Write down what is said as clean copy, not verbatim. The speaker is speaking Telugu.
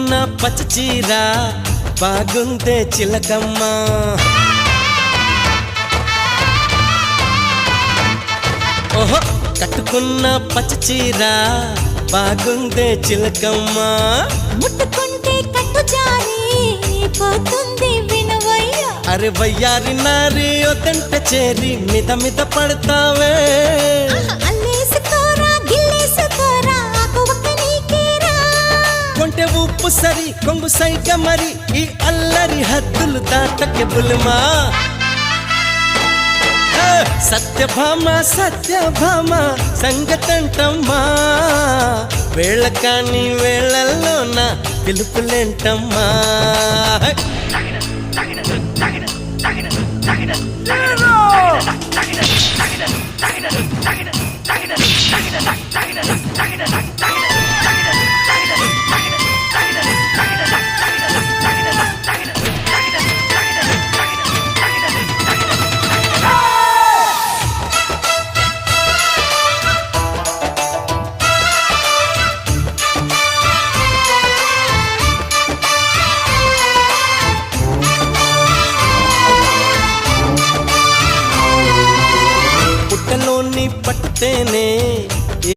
కట్టుకున్న పచ్చ చీర బాగుందే చిలకమ్మ. ఓహో కట్టుకున్న పచ్చ చీర బాగుందే చిలకమ్మ. ముట్టుకుంటే కట్టు జారి పోతుంది వినవయ్య. అరే వయ్యారి నారి ఒదంట చేరి మిద మిద పడతావే. అల్లేసుకోరా గిల్లేసుకోరా ఆకువక్క నీకేరా. కొంటె ఉప్పు సరి కొంగు సైగ మరి ఈ అల్లరి హద్దులు దాటకే బుల్మా. సత్యభామ సత్యభామ సంగతంటమ్మా, వేళ కాని వేళల్లో నా పిలుపులేంటమ్మా. పుట్టలోని పట్టేనే